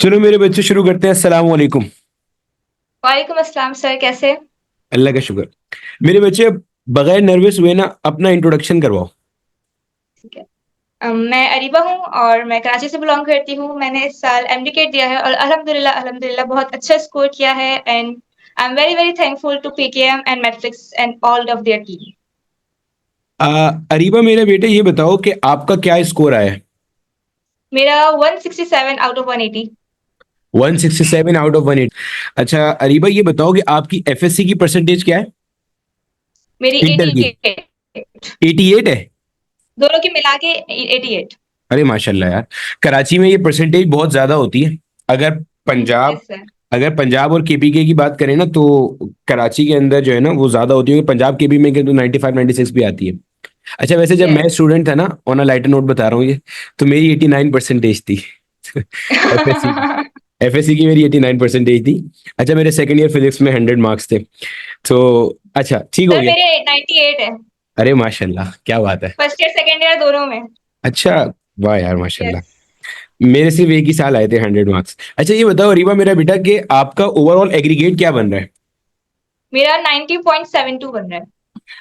चलो मेरे बच्चे शुरू करते हैं। अस्सलाम वालेकुम। वालेकुम अस्सलाम सर, कैसे? अल्लाह का शुक्र। मेरे बच्चे अब बगैर नर्वस हुए ना अपना इंट्रोडक्शन करवाओ। ठीक है। मैं अरीबा हूँ और मैं कराची से बिलोंग करती हूँ। मैंने इस साल एमडीकेट दिया है और अल्हम्दुलिल्लाह अल्हम्दुलिल्लाह बहुत अच्छा स्कोर किया है। And I am very very thankful to PKM and Matrix and all of their team. Ariba मेरे बेटे ये बताओ कि आपका क्या स्कोर आया है। मेरा 167 आउट ऑफ 180। 167 out of 180। अच्छा अरीबा ये बताओ कि आपकी एफएससी की परसेंटेज क्या है। मेरी इंटर की 88। 88 है। दोनों की मिला के 88। अरे माशाल्लाह यार। कराची में ये परसेंटेज बहुत ज्यादा होती है। अगर पंजाब यस सर। अगर पंजाब और केपीके की बात करें ना तो कराची के अंदर जो है ना वो ज्यादा होती है, पंजाब केपी में तो 95 96 भी आती है। अच्छा वैसे जब मैं यस। स्टूडेंट था ना, ऑन अ लाइटर नोट बता रहा हूँ ये, तो मेरी 89 परसेंटेज थी। एफएससी की एफएससी की मेरी 89 परसेंटेज थी। अच्छा मेरे सेकंड ईयर फिजिक्स में 100 मार्क्स थे। तो अच्छा ठीक हो सर गया। मेरे 98 है। अरे माशाल्लाह क्या बात है। फर्स्ट ईयर सेकेंड ईयर दोनों में। अच्छा वाह यार माशाल्लाह। यस। मेरे सिर्फ एक ही साल आए थे 100 मार्क्स। अच्छा ये बताओ रीवा मेरा बेटा कि आपका ओवरऑल एग्रीगेट क्या बन रहा है। मेरा 90.72 बन रहा है।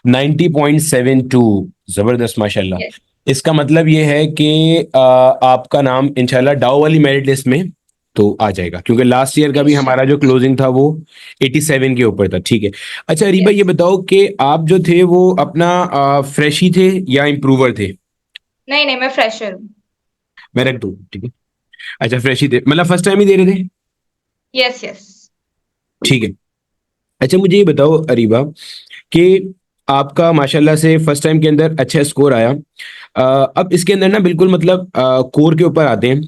90.72। जबरदस्त माशाल्लाह। यस। इसका मतलब ये है कि आपका नाम इंशाल्लाह डाउ वाली मेरिट लिस्ट में तो आ जाएगा, क्योंकि लास्ट ईयर का भी हमारा जो इंशाल्लाह। क्लोजिंग था वो 87 के ऊपर था। ठीक है। अच्छा रीबा ये यस। बताओ कि आप जो थे वो अपना फ्रेश ही थे या इम्प्रूवर थे। नहीं नहीं, मैं फ्रेशर हूँ। मैं रख दूँ ठीक है। अच्छा फ्रेश ही थे, मतलब फर्स्ट टाइम ही दे रहे थे। Yes yes. ठीक है। अच्छा मुझे ये बताओ अरीबा कि आपका माशाल्लाह से फर्स्ट टाइम के अंदर अच्छा स्कोर आया। अब इसके अंदर ना बिल्कुल मतलब कोर के ऊपर आते हैं।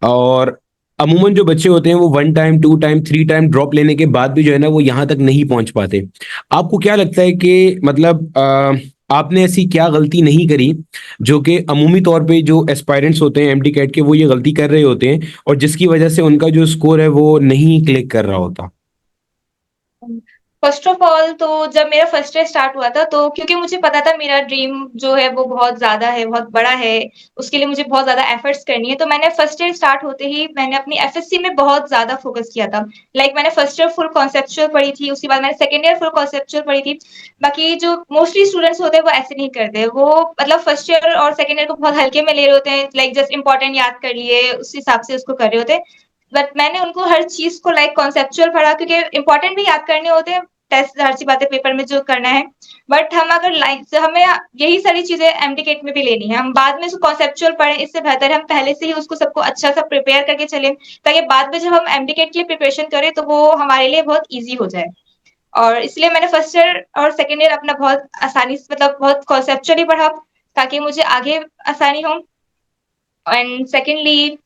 और अमूमन जो बच्चे होते हैं वो one time two time three time drop लेने के बाद भी जो है ना वो यहाँ तक नहीं पहुंच पाते। आपको क्या लगता है कि मतलब आपने ऐसी क्या गलती नहीं करी जो कि अमूमी तौर पे जो एस्पायरेंट्स होते हैं एमडी कैट के वो ये गलती कर रहे होते हैं और जिसकी वजह से उनका जो स्कोर है वो नहीं क्लिक कर रहा होता। फर्स्ट ऑफ ऑल तो जब मेरा फर्स्ट ईयर स्टार्ट हुआ था तो क्योंकि मुझे पता था मेरा ड्रीम जो है वो बहुत ज्यादा है, बहुत बड़ा है। उसके लिए मुझे बहुत ज्यादा एफर्ट्स करनी है, तो मैंने फर्स्ट ईयर स्टार्ट होते ही मैंने अपनी एफएससी में बहुत ज्यादा फोकस किया था। मैंने फर्स्ट ईयर फुल कॉन्सेप्चुअल पढ़ी थी, उसके बाद मैंने सेकंड ईयर फुल कॉन्सेप्चुअल पढ़ी थी। बाकी जो मोस्टली स्टूडेंट्स होते हैं वो ऐसे नहीं करते, वो मतलब फर्स्ट ईयर और सेकंड ईयर को बहुत हल्के में ले रहे होते हैं, जस्ट इंपॉर्टेंट याद कर लिए उस हिसाब से उसको कर रहे होते हैं। बट मैंने उनको हर चीज को कॉन्सेप्चुअल पढ़ा, क्योंकि इंपॉर्टेंट भी याद करने होते हैं। टेस्ट हर सी बातें पेपर में जो करना है। बट हम अगर लाइन से हमें यही सारी चीजें एमडीकेट में भी लेनी है, हम बाद में उसको कॉन्सेप्चुअल पढ़ें, इससे बेहतर है हम पहले से ही उसको सबको अच्छा सा प्रिपेयर करके चलें, ताकि बाद में जब हम एमडीकेट के लिए प्रिपरेशन करें तो वो हमारे लिए बहुत ईजी हो जाए। और इसलिए मैंने फर्स्ट ईयर और सेकेंड ईयर अपना बहुत आसानी से मतलब बहुत कॉन्सेप्चुअली पढ़ा, ताकि मुझे आगे आसानी हो। एंड सेकेंडली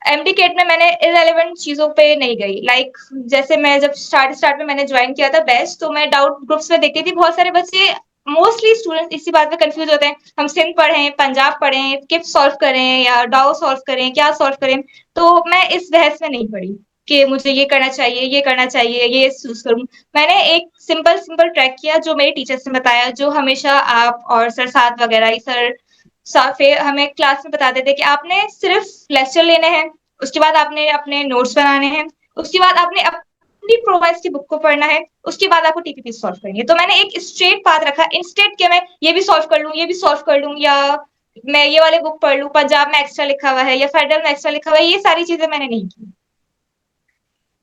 एमडीकेट में मैंने इररेलेवेंट चीजों पे नहीं गई। जैसे मैं जब स्टार्ट स्टार्ट में मैंने ज्वाइन किया था बैच, तो मैं डाउट ग्रुप्स में देखती थी बहुत सारे बच्चे, मोस्टली स्टूडेंट इसी बात पे कंफ्यूज होते हैं, हम सिंध पढ़ें, पंजाब पढ़ें, किप सॉल्व करें या डाउ सॉल्व करें, क्या सॉल्व करें। तो मैं इस बहस में नहीं पड़ी कि मुझे ये करना चाहिए, ये करना चाहिए, ये चूज करूं। मैंने एक सिंपल सिंपल ट्रैक किया जो मेरे टीचर्स ने बताया, जो हमेशा आप और सर साथ वगैरह सर साफे हमें क्लास में बताते थे कि आपने सिर्फ लेक्चर लेने हैं, उसके बाद आपने अपने नोट्स बनाने हैं, उसके बाद आपने अपनी प्रोवाइज की बुक को पढ़ना है, उसके बाद आपको टीपीपी सॉल्व करनी है। तो मैंने एक स्ट्रेट पाथ रखा, इंस्टेड के मैं ये भी सॉल्व कर लूं, ये भी सॉल्व कर लूं, या मैं ये वाले बुक पढ़ लूं, पंजाब में एक्स्ट्रा लिखा हुआ है या फेडरल में एक्स्ट्रा लिखा हुआ है, ये सारी चीजें मैंने नहीं की।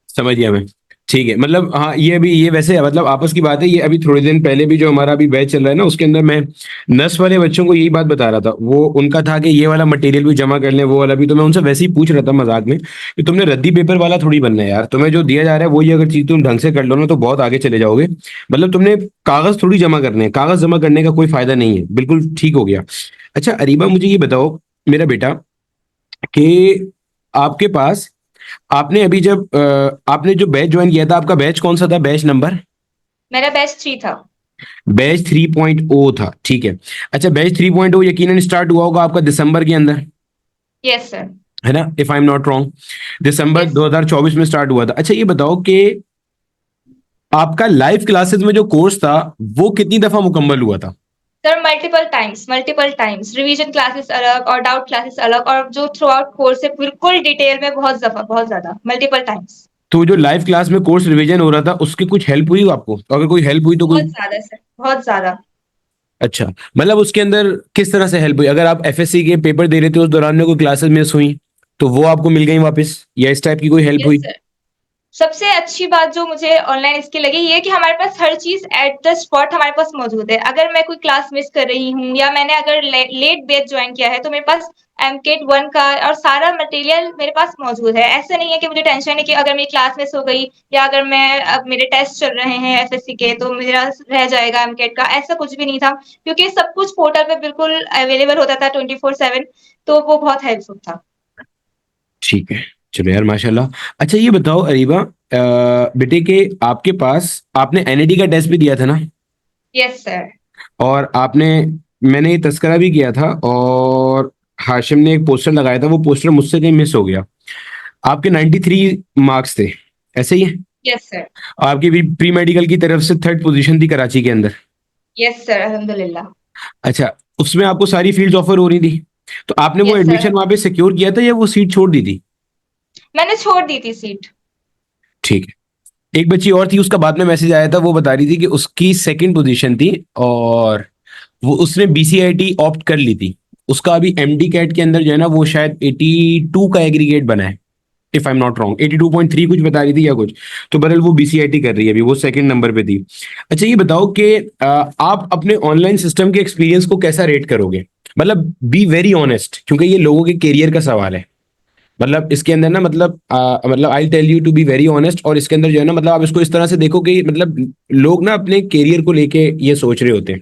समझ गया मैं। ठीक है, मतलब हाँ ये अभी ये वैसे मतलब आपस की बात है, ये अभी थोड़े दिन पहले भी जो हमारा अभी बैच चल रहा है ना उसके अंदर मैं नर्स वाले बच्चों को यही बात बता रहा था। वो उनका था कि ये वाला मटेरियल भी जमा कर लें वो वाला भी, तो मैं उनसे वैसे ही पूछ रहा था मजाक में कि तुमने रद्दी पेपर वाला थोड़ी बनना है यार, तुम्हें जो दिया जा रहा है वही अगर चीज तुम ढंग से कर लो ना तो बहुत आगे चले जाओगे। मतलब तुमने कागज थोड़ी जमा करने हैं, कागज जमा करने का कोई फायदा नहीं है। बिल्कुल ठीक हो गया। अच्छा अरीबा मुझे ये बताओ मेरा बेटा कि आपके पास आपने अभी जब आपने जो बैच ज्वाइन किया था, आपका बैच कौन सा था, बैच नंबर। मेरा बेस्ट 3 था। बैच 3.0 था ठीक है। अच्छा बैच 3.0 यकीनन स्टार्ट हुआ होगा आपका दिसंबर के अंदर, यस सर। है ना, if I am not wrong. December yes. 2024 में स्टार्ट हुआ था। अच्छा ये बताओ कि आपका लाइव क्लासेस में जो कोर्स था वो कितनी दफा मुकम्मल हुआ था। Sir multiple times revision classes अलग और डाउट क्लासेस अलग और जो थ्रू आउट कोर्स है बिल्कुल डिटेल में बहुत दफा बहुत ज्यादा मल्टीपल टाइम्स। तो जो लाइव क्लास में कोर्स रिवीजन हो रहा था उसकी कुछ हेल्प हुई आपको, तो अगर कोई हेल्प हुई तो बहुत कोई। ज्यादा सर बहुत ज्यादा। अच्छा, मतलब उसके अंदर किस तरह से हेल्प हुई, अगर आप एफएससी के पेपर दे रहे थे उस दौरान में कोई क्लासेस मिस हुई तो वो आपको मिल गई वापस, या इस टाइप की कोई हेल्प यस हुई। सर। सबसे अच्छी बात जो मुझे ऑनलाइन इसकी लगी ये है कि हमारे पास हर चीज एट द स्पॉट हमारे पास मौजूद है। अगर मैं कोई क्लास मिस कर रही हूँ या मैंने अगर लेट बैच ज्वाइन किया है तो मेरे पास एमकेट 1 का और सारा मटेरियल मेरे पास मौजूद है। ऐसा नहीं है कि मुझे टेंशन है कि अगर मेरी क्लास मिस हो गई या अगर मैं अब मेरे टेस्ट चल रहे हैं एफएससी के तो मेरा रह जाएगा एमकेट का, ऐसा कुछ भी नहीं था क्योंकि सब कुछ पोर्टल पे बिल्कुल अवेलेबल होता था 24/7। तो वो बहुत हेल्पफुल था। ठीक है, चलो यार माशाल्लाह। अच्छा ये बताओ अरीबा, बेटे के आपके पास आपने एनईटी का टेस्ट भी दिया था ना, यस सर। और आपने, मैंने ये तस्करा भी किया था, और हाशिम ने एक पोस्टर लगाया था, वो पोस्टर मुझसे कहीं मिस हो गया। आपके 93 मार्क्स थे, ऐसे ही है। Yes sir. आपकी भी प्री मेडिकल की तरफ से थर्ड पोजीशन थी कराची के अंदर। यस सर अल्हम्दुलिल्लाह। अच्छा, उसमें आपको सारी फील्ड्स ऑफर हो रही थी, तो आपने वो यस एडमिशन सर। वहां पे सिक्योर किया था या वो सीट छोड़ दी थी। मैंने छोड़ दी थी सीट। ठीक है। एक बच्ची और थी, उसका बाद में मैसेज आया था, वो बता रही थी कि उसकी सेकंड पोजीशन थी और वो उसने बीसीआईटी ऑप्ट कर ली थी। उसका अभी एमडी कैट के अंदर जो है ना वो शायद 82 का एग्रीगेट बना है, if I am not wrong 82.3 कुछ बता रही थी या कुछ। तो बहरहाल वो बीसीआईटी कर रही है अभी, वो सेकंड नंबर पे थी। अच्छा ये बताओ कि आप अपने ऑनलाइन सिस्टम के एक्सपीरियंस को कैसा रेट करोगे, मतलब बी वेरी ऑनेस्ट, क्योंकि ये लोगों के करियर का सवाल है। मतलब इसके अंदर ना, मतलब मतलब I tell you to be very honest, और इसके अंदर जो है ना, मतलब आप इसको इस तरह से देखो कि मतलब लोग ना अपने करियर को लेके ये सोच रहे होते हैं,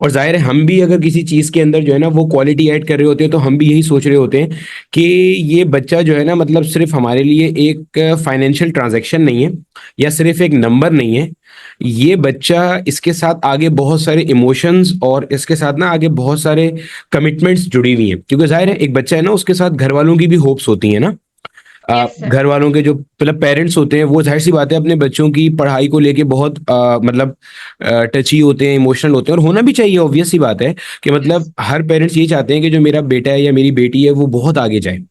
और जाहिर है हम भी अगर किसी चीज के अंदर जो है ना वो क्वालिटी ऐड कर रहे होते हैं तो हम भी यही सोच रहे होते हैं कि ये बच्चा जो है ना, मतलब सिर्फ हमारे लिए एक फाइनेंशियल ट्रांजैक्शन नहीं है या सिर्फ एक नंबर नहीं है। ये बच्चा, इसके साथ आगे बहुत सारे इमोशंस और इसके साथ ना आगे बहुत सारे कमिटमेंट्स जुड़ी हुई हैं, क्योंकि जाहिर है एक बच्चा है ना, उसके साथ घर वालों की भी होप्स होती हैं ना। Yes sir. घर वालों के जो मतलब पेरेंट्स होते हैं वो जाहिर सी बात है अपने बच्चों की पढ़ाई को लेके बहुत मतलब टची होते हैं, इमोशनल होते हैं, और होना भी चाहिए, ऑब्वियस सी बात है कि यस। मतलब हर पेरेंट्स ये चाहते हैं कि जो मेरा बेटा है या मेरी बेटी है वो बहुत आगे जाए।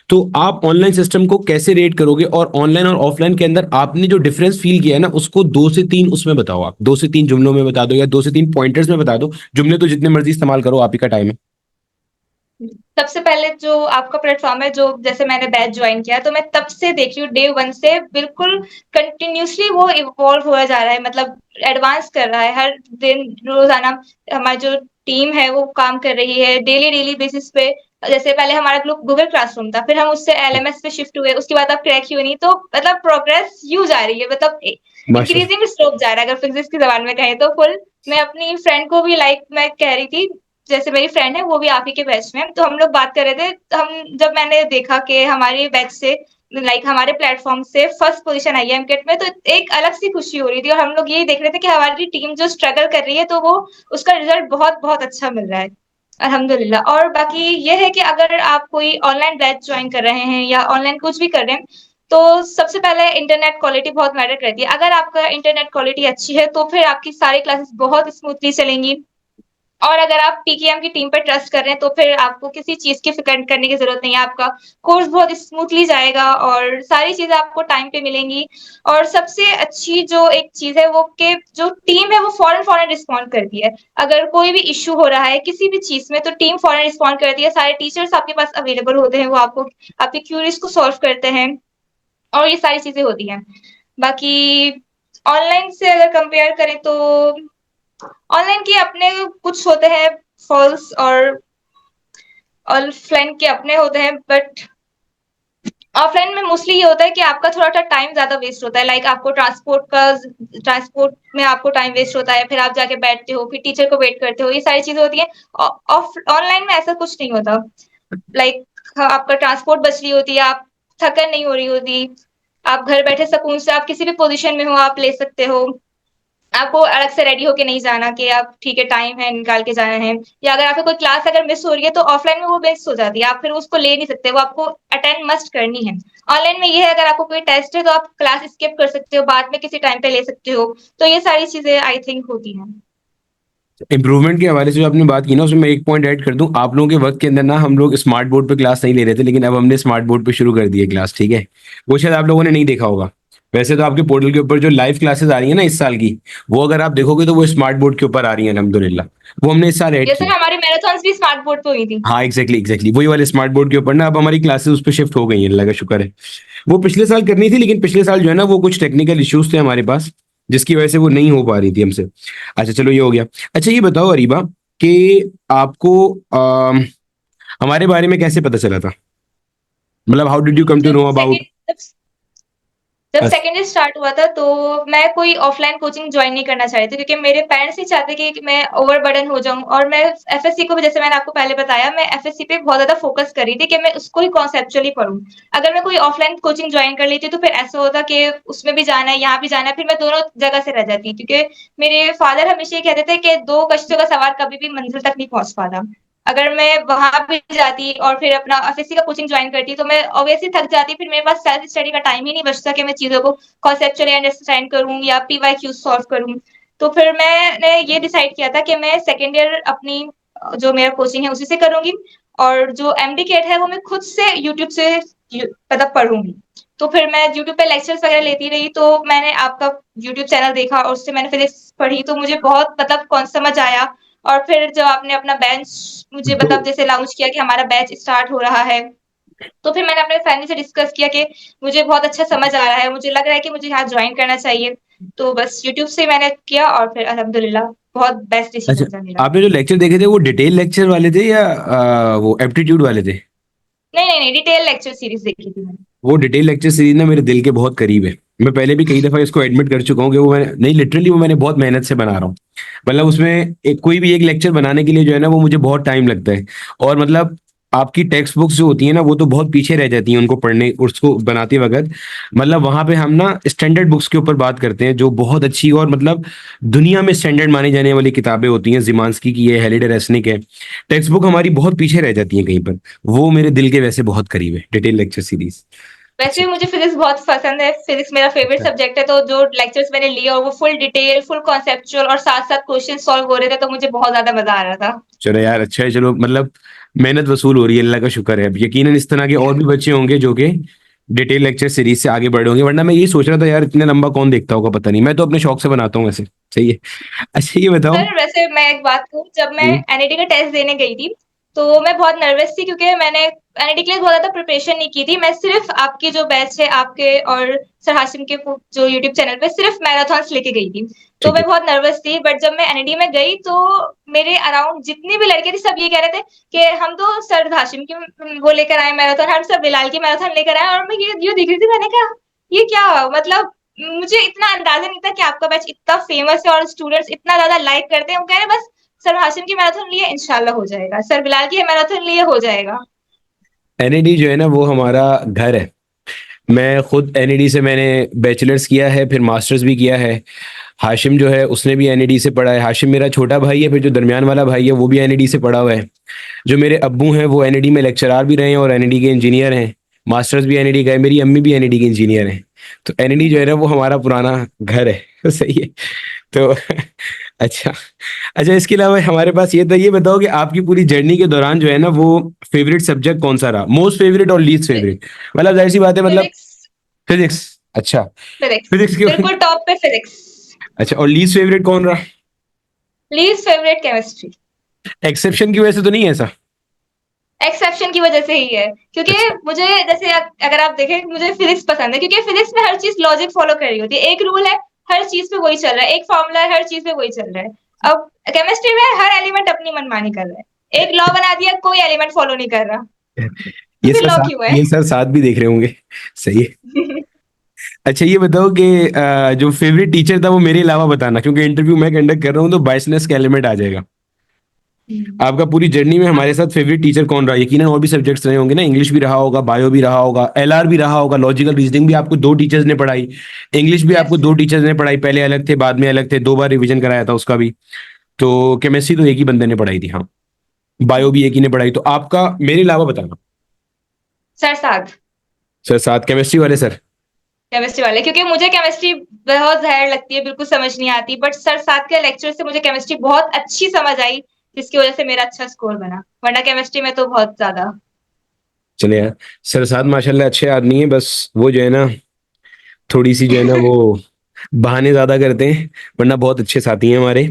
तो आप ऑनलाइन सिस्टम को कैसे रेट करोगे, और ऑनलाइन और ऑफलाइन के अंदर आपने जो डिफरेंस फील किया है ना उसको 2 से 3 उसमें बताओ, आप 2 से 3 जुमलों में बता दो या 2 से 3 पॉइंटर्स में बता दो। जुमले तो जितने मर्जी इस्तेमाल करो, आप ही का टाइम है। सबसे पहले जो आपका प्लेटफॉर्म है जो जैसे मैंने बैच ज्वाइन किया तो मैं तब से देख रही हूँ डे वन से बिल्कुल कंटिन्यूअसली वो इवॉल्व होया जा रहा है, मतलब एडवांस कर रहा है हर दिन रोजाना। हमारी जो टीम है वो काम कर रही है डेली डेली बेसिस पे। जैसे पहले हमारा गूगल क्लासरूम था, फिर हम उससे एलएमएस पे शिफ्ट हुए, उसके बाद अब क्रैक क्यों नहीं, तो मतलब प्रोग्रेस यूं जा रही है, मतलब माशा। इंक्रीजिंग स्लोप जा रहा है अगर फिजिक्स की जबान में कहें तो फुल। मैं अपनी फ्रेंड को भी लाइक मैं कह रही थी, जैसे मेरी फ्रेंड है वो भी आप ही के बैच में है, तो हम लोग बात कर रहे थे। हम जब मैंने देखा कि हमारे बैच से लाइक हमारे प्लेटफॉर्म से फर्स्ट पोजीशन आई है एमकेट में, तो एक अलग सी खुशी हो रही थी और हम लोग यही देख रहे थे कि हमारी टीम जो स्ट्रगल कर रही है तो वो उसका रिजल्ट बहुत बहुत अच्छा मिल रहा है अल्हम्दुलिल्लाह। और बाकी ये है कि अगर आप कोई ऑनलाइन बैच ज्वाइन कर रहे हैं या ऑनलाइन कुछ भी कर रहे हैं तो सबसे पहले इंटरनेट क्वालिटी बहुत मैटर करती है। अगर आपका इंटरनेट क्वालिटी अच्छी है तो फिर आपकी सारी क्लासेस बहुत स्मूथली चलेंगी। और अगर आप पीकेएम की टीम पर ट्रस्ट कर रहे हैं तो फिर आपको किसी चीज की फिक्र करने की जरूरत नहीं है। आपका कोर्स बहुत स्मूथली जाएगा और सारी चीजें आपको टाइम पे मिलेंगी। और सबसे अच्छी जो एक चीज है वो कि जो टीम है वो फौरन फौरन रिस्पॉन्ड करती है। अगर कोई भी इश्यू हो रहा है किसी भी चीज में तो टीम फौरन रिस्पॉन्ड करती है, सारे टीचर्स आपके पास अवेलेबल होते हैं, वो आपको आपकी क्यूरीज को सॉल्व करते हैं और ये सारी चीजें होती हैं। बाकी ऑनलाइन से अगर कंपेयर करें तो ऑनलाइन के अपने कुछ होते हैं फॉल्स और ऑफलाइन के अपने होते हैं, बट ऑफलाइन में मोस्टली ये होता है कि आपका थोड़ा-सा टाइम ज़्यादा वेस्ट होता है, लाइक आपको ट्रांसपोर्ट में आपको टाइम वेस्ट होता है, फिर आप जाके बैठते हो, फिर टीचर को वेट करते हो, ये सारी चीज़ें होती हैं। ऑ ऑफ ऑनलाइन में ऐसा कुछ नहीं होता। लाइक आपका ट्रांसपोर्ट बच रही होती है, आप थकन नहीं हो रही होती, आप घर बैठे सुकून से आप किसी भी पोज़ीशन में हो आप ले सकते हो। आपको अलग से रेडी होके नहीं जाना कि आप ठीक है टाइम है निकाल के जाना है, या अगर आपकी कोई क्लास अगर मिस हो रही है तो ऑफलाइन में वो मिस हो जाती है, आप फिर उसको ले नहीं सकते, वो आपको अटेंड मस्ट करनी है। ऑनलाइन में ये है अगर आपको कोई टेस्ट है तो आप क्लास स्किप कर सकते हो, बाद में किसी टाइम पे ले सकते हो। तो ये सारी चीजें आई थिंक होती हैं। इम्प्रूवमेंट के हवाले से जो आपने बात की ना, उसमें मैं एक पॉइंट ऐड कर दूं। आप लोगों के वक्त के अंदर ना हम लोग स्मार्ट बोर्ड पे क्लास नहीं ले रहे थे, लेकिन अब हमने स्मार्ट बोर्ड पे शुरू कर दी है क्लास, ठीक है। वो शायद आप लोगों ने नहीं देखा होगा। वैसे तो आपके पोर्टल के ऊपर जो लाइव क्लासेस आ रही है ना इस साल की, वो अगर आप देखोगे तो वो स्मार्ट बोर्ड के ऊपर आ रही है, अलहमदुलिल्लाह। वो हमने इस साल ऐड ये सर की। हमारी मैराथन्स भी स्मार्ट बोर्ड पे हुई थी। हाँ एग्जैक्टली एग्जैक्टली, वही वाले स्मार्ट बोर्ड के ऊपर ना अब हमारी क्लासेस उस पर शिफ्ट हो गई हैं, अल्लाह का शुक्र है। वो पिछले साल करनी थी, लेकिन पिछले साल जो है ना वो कुछ टेक्निकल इश्यूज थे हमारे पास, जिसकी वजह से वो नहीं हो पा रही थी हमसे। अच्छा चलो ये हो गया। अच्छा ये बताओ अरीबा, कि आपको हमारे बारे में कैसे पता चला था? मतलब how did you come to जब नो अबाउट? सेकंड जब सेकेंड ईयर स्टार्ट हुआ था तो मैं कोई ऑफलाइन कोचिंग ज्वाइन नहीं करना चाह रही थी, क्योंकि मेरे पेरेंट्स ही चाहते कि मैं ओवरबर्डन हो जाऊं, और मैं एफएससी को भी, जैसे मैंने आपको पहले बताया, मैं एफएससी पे बहुत ज्यादा फोकस कर रही थी कि मैं उसको ही कॉन्सेप्चुअली पढूं। अगर मैं कोई ऑफलाइन कोचिंग ज्वाइन कर लेती तो फिर ऐसा होता कि उसमें भी जाना है, यहाँ भी जाना है, फिर मैं दोनों जगह से रह जाती, क्योंकि मेरे फादर हमेशा ये कहते थे कि दो कश्तियों का सवार कभी भी मंजिल तक नहीं पहुंच पाता। अगर मैं वहां भी जाती और फिर अपना एफएससी का कोचिंग ज्वाइन करती तो मैं ऑब्वियसली थक जाती, फिर मेरे पास सेल्फ स्टडी का टाइम ही नहीं बचता कि मैं चीजों को कॉन्सेप्चुअली अंडरस्टैंड करूं या पीवाईक्यू सॉल्व करूं। तो फिर मैंने ये डिसाइड किया था कि मैं सेकेंड ईयर अपनी जो मेरा कोचिंग है उसी से करूंगी, और जो एमडी केट है वो मैं खुद से यूट्यूब से मतलब पढ़ूंगी। तो फिर मैं यूट्यूब पे लेक्चर्स वगैरह लेती रही, तो मैंने आपका यूट्यूब चैनल देखा और उससे मैंने फिजिक्स पढ़ी, तो मुझे बहुत मतलब कौन समझ आया। और फिर जब आपने अपना बेंच मुझे तो मतलब जैसे लॉन्च किया कि हमारा बैच स्टार्ट हो रहा है, तो फिर मैंने अपने फैमिली से डिस्कस किया कि मुझे बहुत अच्छा समझ आ रहा है, मुझे लग रहा है कि मुझे यहाँ ज्वाइन करना चाहिए। तो बस यूट्यूब से मैंने किया और फिर अल्हम्दुलिल्लाह बहुत बेस्ट अच्छा, डिसीजन था मेरा। आपने जो लेक्चर देखे थे वो डिटेल लेक्चर वाले थे या वो एप्टीट्यूड वाले थे? नहीं नहीं नहीं, डिटेल लेक्चर सीरीज देखी थी मैंने। वो डिटेल लेक्चर सीरीज ना मेरे दिल के बहुत करीब है। मैं पहले भी कई दफा इसको एडमिट कर चुका हूँ कि वो मैं नहीं, लिटरली वो मैंने बहुत मेहनत से बना रहा हूँ। मतलब उसमें कोई भी एक लेक्चर बनाने के लिए जो है ना वो मुझे बहुत टाइम लगता है। और मतलब आपकी टेक्स्ट बुक्स जो होती है ना वो तो बहुत पीछे रह जाती हैं उनको पढ़ने, उसको बनाते वक्त। मतलब वहां पे हम ना स्टैंडर्ड बुक्स के ऊपर बात करते हैं, जो बहुत अच्छी और मतलब दुनिया में स्टैंडर्ड मानी जाने वाली किताबें होती हैं, जिमांस्की की है, हेलिडे रेसनिक है। टेक्स्ट बुक हमारी बहुत पीछे रह जाती है कहीं पर। वो मेरे दिल के वैसे बहुत करीब है डिटेल लेक्चर सीरीज। वैसे भी मुझे फिजिक्स बहुत पसंद है, फिजिक्स मेरा फेवरेट अच्छा सब्जेक्ट है, तो जो लेक्चर्स मैंने लिए और वो फुल डिटेल फुल कॉन्सेप्चुअल और साथ साथ क्वेश्चन सॉल्व हो रहे थे, तो मुझे बहुत ज्यादा मजा आ रहा था। चलो यार, अच्छा है, चलो मतलब मेहनत वसूल हो रही है, अल्लाह का शुक्र है। अब यकीनन इस तरह के और भी बच्चे होंगे जो कि डिटेल लेक्चर सीरीज से आगे बढ़े होंगे, वरना मैं यही सोच रहा था यार इतने लंबा कौन देखता होगा, पता नहीं, मैं तो अपने शौक से बनाता हूँ वैसे। सही है। अच्छा ये बताओ। सर वैसे मैं एक बात कहूँ, जब मैं हम्म, एनईटी का टेस्ट देने गई थी तो मैं बहुत नर्वस थी, क्योंकि मैंने एनईटी के लिए बहुत ज्यादा प्रिपरेशन नहीं की थी। मैं सिर्फ आपके जो बैच है आपके और सर हाशिम के जो यूट्यूब चैनल पे सिर्फ मैराथन्स लेके गई थी। तो ठीक मैं है। बहुत नर्वस थी, बट जब मैं एनईटी में गई तो मेरे अराउंड जितनी भी लड़के थे सब ये कह रहे थे कि हम तो सर हाशिम की वो लेकर आए मैराथन, हम सब बिलाल की मैराथन लेकर आए, और मैं ये देख रही थी, मैंने कहा ये क्या मतलब, मुझे इतना अंदाजा नहीं था कि आपका बैच इतना फेमस है और स्टूडेंट्स इतना ज्यादा लाइक करते हैं। वो कह रहे हैं बस सर हाशिम की मैराथन लिए इंशाल्लाह हो जाएगा, सर बिलाल की मैराथन लिए हो जाएगा। एनएडी जो है ना वो हमारा घर है। मैं खुद एनएडी से मैंने बैचलर्स किया है, फिर मास्टर्स भी किया है। हाशिम जो है उसने भी एनएडी से पढ़ा है। हाशिम मेरा छोटा भाई है, फिर जो दरमियान वाला भाई है वो भी एनएडी से पढ़ा हुआ है। जो मेरे अब्बू हैं वो एनईडी में लेक्चरार भी रहे हैं और एनईडी के इंजीनियर हैं। मास्टर्स भी एनईडी का है, मेरी अम्मी भी एनईडी की इंजीनियर हैं। तो एनईडी जो है ना वो हमारा पुराना घर है। तो सही है। तो अच्छा। अच्छा इसके अलावा हमारे पास ये था, ये बताओ कि आपकी पूरी जर्नी के दौरान जो है ना वो फेवरेट सब्जेक्ट कौन सा रहा, मोस्ट फेवरेट और लीस्ट फेवरेट? मतलब जाहिर सी बात है, मतलब फिजिक्स। फिजिक्स। अच्छा। फिजिक्स फिजिक्स के। बिल्कुल टॉप पे फिजिक्स। अच्छा, और लीस्ट फेवरेट कौन रहा? Least favourite chemistry. एक्सेप्शन की वजह से तो नहीं है ऐसा? एक्सेप्शन की वजह से ही है, क्योंकि अच्छा। मुझे जैसे अगर आप देखें मुझे फिजिक्स पसंद है, क्योंकि फिजिक्स में हर चीज लॉजिक फॉलो कर रही होती है, एक रूल है हर चीज पे वही चल रहा है, एक फॉर्मूला है हर चीज पे वही चल रहा है। अब केमिस्ट्री में हर एलिमेंट अपनी मनमानी कर रहा है, एक लॉ बना दिया कोई एलिमेंट फॉलो नहीं कर रहा, तो ये फिर सर लॉ साथ, क्यों है। ये सर साथ भी देख रहे होंगे। सही है। अच्छा ये बताओ कि जो फेवरेट टीचर था वो मेरे अलावा बताना, क्योंकि इंटरव्यू मैं कंडक्ट कर रहा हूँ तो बायसनेस का एलिमेंट आ जाएगा। आपका पूरी जर्नी में हमारे साथ फेवरेट टीचर कौन रहा? यकीनन और भी सब्जेक्ट्स रहे होंगे ना, इंग्लिश भी रहा होगा, बायो भी रहा होगा, एलआर भी रहा होगा, लॉजिकल रीजनिंग भी आपको दो टीचर्स ने पढ़ाई, इंग्लिश भी आपको यस। दो टीचर्स ने पढ़ाई, पहले अलग थे बाद में अलग थे, दो बार रिवीजन कराया था उसका भी। तो केमिस्ट्री तो एक ही बंदे ने पढ़ाई थी, हाँ। बायो भी एक ही ने पढ़ाई। तो आपका मेरे अलावा बताना। सर साथ। सर साथ केमिस्ट्री वाले सर? केमिस्ट्री वाले, क्योंकि मुझे केमिस्ट्री बहुत ज़हर लगती है, बिल्कुल समझ नहीं आती, बट सर 7 के लेक्चर से मुझे केमिस्ट्री बहुत अच्छी समझ आई, जिसकी वज़ह से मेरा अच्छा स्कोर बना, वरना केमिस्ट्री में तो बहुत ज़्यादा। चले यार, सरसाद माशाल्लाह अच्छे आदमी है, बस वो जो है ना, थोड़ी सी जो है ना वो बहाने ज्यादा करते हैं, वरना बहुत अच्छे साथी हैं हमारे।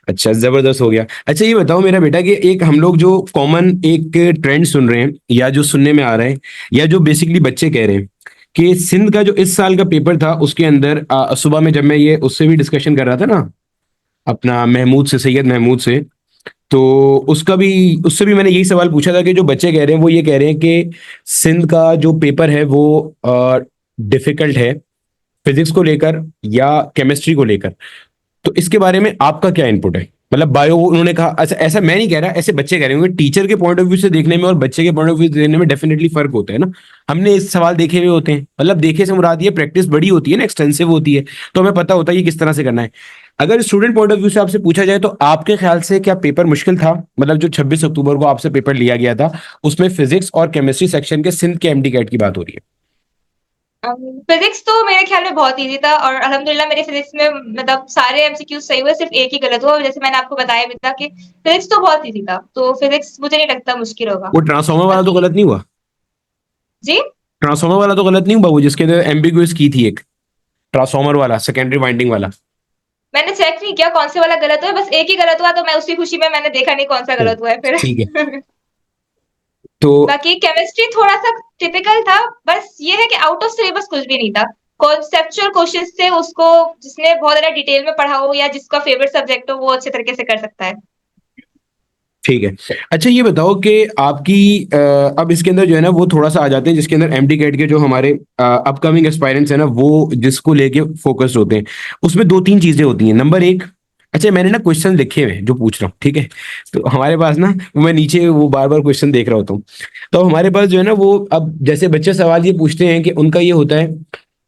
अच्छा, जबरदस्त हो गया। अच्छा ये बताओ मेरा बेटा कि एक हम लोग जो कॉमन एक ट्रेंड सुन रहे हैं, या जो सुनने में आ रहा है, या जो बेसिकली बच्चे कह रहे हैं कि सिंध का जो इस साल का पेपर था उसके अंदर सुबह में जब मैं ये उससे भी डिस्कशन कर रहा था ना, अपना महमूद से, सैयद महमूद से, तो उसका भी उससे भी मैंने यही सवाल पूछा था कि जो बच्चे कह रहे हैं वो ये कह रहे हैं कि सिंध का जो पेपर है वो डिफिकल्ट है, फिजिक्स को लेकर या केमिस्ट्री को लेकर। तो इसके बारे में आपका क्या इनपुट है? मतलब बायो उन्होंने कहा, ऐसा ऐसा मैं नहीं कह रहा, ऐसे बच्चे कह रहे होंगे, टीचर के पॉइंट ऑफ व्यू से देखने में और बच्चे के पॉइंट ऑफ व्यू से देखने में डेफिनेटली फर्क होता है ना। हमने इस सवाल देखे हुए होते हैं, मतलब देखे से मुराद ये प्रैक्टिस बड़ी होती है ना, एक्सटेंसिव होती है, तो हमें पता होता है ये किस तरह से करना है। अगर स्टूडेंट पॉइंट ऑफ व्यू से आपसे पूछा जाए तो आपके ख्याल से क्या पेपर मुश्किल था? मतलब जो 26 अक्टूबर को आपसे पेपर लिया गया था, उसमें फिजिक्स और केमिस्ट्री सेक्शन के सिंध के एमडी कैट की बात हो रही है। फिजिक्स तो मेरे ख्याल में बहुत ईज़ी था और अल्हम्दुलिल्लाह मेरे फिजिक्स में मतलब सारे एमसीक्यूज़ सही हुए, सिर्फ़ एक ही गलत हुआ, और जैसे मैंने आपको बताया भी था कि फिजिक्स तो बहुत ईज़ी था, तो फिजिक्स मुझे नहीं लगता मुश्किल होगा। वो ट्रांसफॉर्मर वाला तो बाकी गलत नहीं हुआ? जी? ट्रांसफॉर्मर वाला तो गलत नहीं हुआ, वो जिसके अंदर एम्बिगुअस की थी एक, ट्रांसफॉर्मर वाला, सेकेंडरी वाइंडिंग वाला। मैंने चेक नहीं किया कौन से वाला गलत हुआ है, बस एक ही गलत हुआ, तो मैं उसी खुशी में मैंने देखा नहीं कौन सा चलो, गलत हुआ है ठीक है। फिर। तो बाकी केमिस्ट्री थोड़ा-सा टिपिकल था, बस ये है कि आउट ऑफ सिलेबस कुछ भी नहीं था। कॉन्सेप्चुअल क्वेश्चन्स थे, उसको जिसने बहुत ज़्यादा डिटेल में पढ़ा हो या जिसका फेवरेट सब्जेक्ट हो, वो अच्छे तरीके से कर सकता है। ठीक है। अच्छा ये बताओ कि आपकी अब इसके अंदर जो है ना वो थोड़ा सा आ जाते हैं, जिसके अंदर एमडी कैट के जो हमारे अपकमिंग एस्पायरेंट्स हैं ना, वो जिसको लेके फोकस्ड होते हैं, उसमें दो तीन चीजें होती हैं। नंबर एक, अच्छा मैंने ना क्वेश्चन लिखे हुए हैं जो पूछ रहा हूँ, ठीक है? तो हमारे पास ना, वो मैं नीचे वो बार बार क्वेश्चन देख रहा होता हूँ। तो हमारे पास जो है ना वो, अब जैसे बच्चे सवाल ये पूछते हैं कि उनका ये होता है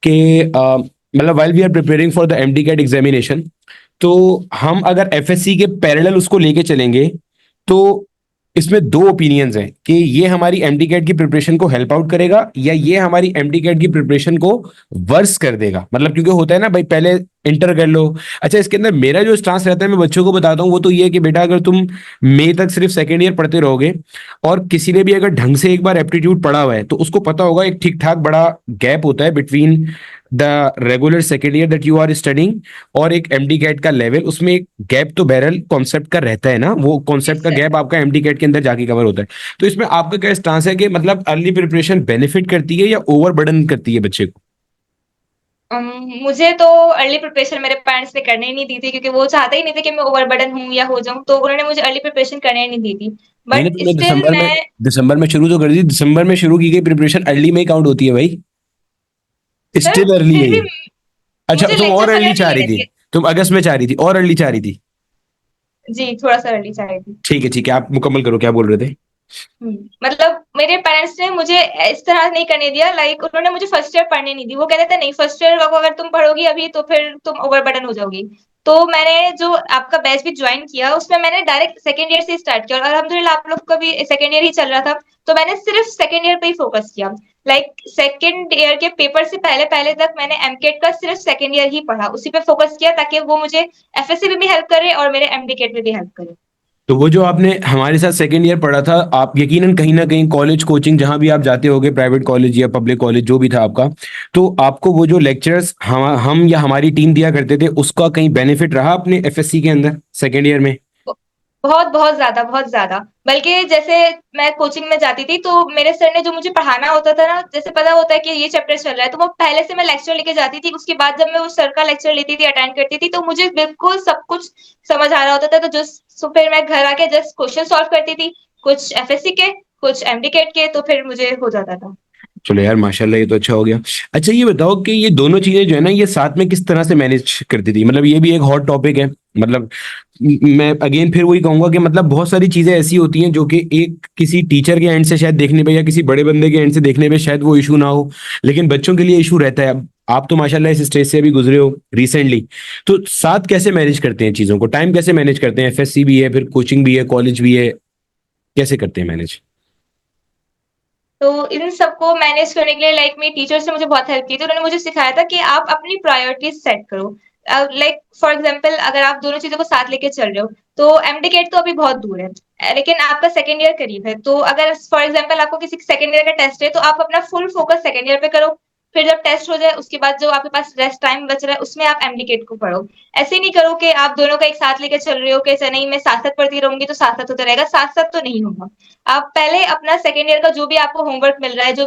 कि मतलब while we are preparing for the MD CAT examination, तो हम अगर एफएससी के पैरेलल उसको लेके चलेंगे, तो इसमें दो ओपिनियंस हैं कि ये हमारी एमडी कैट की प्रिपरेशन को हेल्प आउट करेगा या ये हमारी एमडी कैट की प्रिपरेशन को वर्स कर देगा। मतलब क्योंकि होता है ना भाई, पहले इंटर कर लो। अच्छा इसके अंदर मेरा जो स्टांस रहता है, मैं बच्चों को बताता हूँ, वो तो ये है कि बेटा अगर तुम मई तक सिर्फ सेकेंड ईयर पढ़ते रहोगे, और किसी ने भी अगर ढंग से एक बार एप्टीट्यूड पढ़ा हुआ है, तो उसको पता होगा एक ठीक ठाक बड़ा गैप होता है between the regular second year that you are studying और एक एमडी कैट का लेवल। उसमें एक गैप तो बहरल कॉन्सेप्ट का रहता है ना, वो कॉन्सेप्ट यस का सर। गैप आपका एमडी कैट के अंदर जाके कवर होता है। तो इसमें आपका क्या स्टांस है कि मतलब अर्ली प्रिपरेशन बेनिफिट करती है या ओवर बर्डन करती है बच्चे को? अम, मुझे तो अर्ली प्रिपरेशन मेरे पेरेंट्स ने करने ही नहीं दी थी, क्योंकि वो चाहते ही नहीं थे कि मैं ओवरबर्डन हूँ या हो जाऊँ, तो उन्होंने मुझे अर्ली प्रिपरेशन करने ही नहीं दी थी। मैंने बट तुमने स्टिल मैं दिसंबर में शुरू तो कर दी, दिसंबर में शुरू की गई प्रिपरेशन अर्ली में ही काउंट होती है भाई, सर स्टिल अर्ली है फिर भी ये। अच्छा मुझे तुम और लेक्चर्स अर्ली वगैरह नहीं चाह रही लेने थी, दिए। तुम अगस्त में चाह रही थी और अर्ली चाह रही थी? जी, थोड़ा-सा अर्ली चाहिए थी। ठीक है, आप मुकम्मल करो, क्या बोल रहे थे? मतलब मेरे पेरेंट्स ने मुझे इस तरह नहीं करने दिया, लाइक उन्होंने मुझे फर्स्ट ईयर पढ़ने नहीं दी। वो कहते थे नहीं, फर्स्ट ईयर को अगर तुम पढ़ोगी अभी तो फिर तुम ओवरबर्डन हो जाओगी। तो मैंने जो आपका बैच भी ज्वाइन किया, उसमें मैंने डायरेक्ट सेकंड ईयर से स्टार्ट किया, और अल्हम्दुलिल्लाह आप लोग का भी सेकंड ईयर ही चल रहा था, तो मैंने सिर्फ सेकंड ईयर पे ही फोकस किया। लाइक सेकंड ईयर के पेपर से पहले पहले तक मैंने एमकेट का सिर्फ सेकंड ईयर ही पढ़ा, उसी पे फोकस किया, ताकि वो मुझे एफएससी में भी हेल्प करे और मेरे एमडीकेट में भी हेल्प करे। तो वो जो आपने हमारे साथ सेकेंड ईयर पढ़ा था, आप यकीनन कहीं ना कहीं कॉलेज कोचिंग जहां भी आप जाते होगे, प्राइवेट कॉलेज या पब्लिक कॉलेज जो भी था आपका, तो आपको वो जो लेक्चर्स हम या हमारी टीम दिया करते थे, उसका कहीं बेनिफिट रहा अपने एफएससी के अंदर सेकेंड ईयर में? बहुत बहुत ज्यादा, बहुत ज्यादा। बल्कि जैसे मैं कोचिंग में जाती थी, तो मेरे सर ने जो मुझे पढ़ाना होता था ना, जैसे पता होता है कि ये चैप्टर चल रहा है, तो वो पहले से मैं लेक्चर लेके जाती थी। उसके बाद जब मैं उस सर का लेक्चर लेती थी, अटेंड करती थी, तो मुझे बिल्कुल सब कुछ समझ आ रहा होता था। तो फिर मैं घर आके जस्ट क्वेश्चन सॉल्व करती थी, कुछ एफएससी के, कुछ एमडीकेट के, तो फिर मुझे हो जाता था। चलो यार माशाल्लाह, ये तो अच्छा हो गया। अच्छा ये बताओ कि ये दोनों चीजें जो है ना, ये साथ में किस तरह से मैनेज करती थी? मतलब ये भी एक हॉट टॉपिक है। मतलब मैं अगेन फिर वही कहूंगा कि मतलब बहुत सारी चीजें ऐसी होती हैं जो कि एक किसी टीचर के एंड से शायद देखने पे या किसी बड़े बंदे के एंड से देखने पे शायद वो इशू ना हो, लेकिन बच्चों के लिए इशू रहता है। अब आप तो माशाल्लाह इस स्टेज से अभी गुजरे हो रिसेंटली, तो साथ कैसे मैनेज करते हैं चीजों को? टाइम कैसे मैनेज करते हैं? एफएससी भी है, फिर कोचिंग भी है, कॉलेज भी है, कैसे करते हैं मैनेज? तो इन सबको मैनेज करने के लिए लाइक मेरी टीचर्स ने मुझे बहुत हेल्प की थी। उन्होंने मुझे सिखाया था कि आप अपनी प्रायोरिटीज़ सेट करो। लाइक फॉर एग्ज़ाम्पल अगर आप दोनों चीज़ों को साथ लेके चल रहे हो, तो एमडी-गेट तो अभी बहुत दूर है। लेकिन आपका सेकंड ईयर करीब है, तो अगर फॉर एग्ज़ाम्पल आपको किसी सेकंड ईयर का टेस्ट है, तो आप अपना फुल फोकस सेकंड ईयर पे करो। फिर जब टेस्ट हो जाए, उसके बाद जो आपके पास रेस्ट टाइम बच रहा है, उसमें आप एमडी-गेट को पढ़ो। ऐसे नहीं करो कि आप दोनों का एक साथ लेके चल रहे हो कि अच्छा नहीं मैं साथ-साथ पढ़ती रहूँगी तो साथ-साथ होता रहेगा, साथ-साथ तो नहीं होगा। आप पहले अपना सेकंड ईयर का जो भी आपको होमवर्क मिल रहा है, जो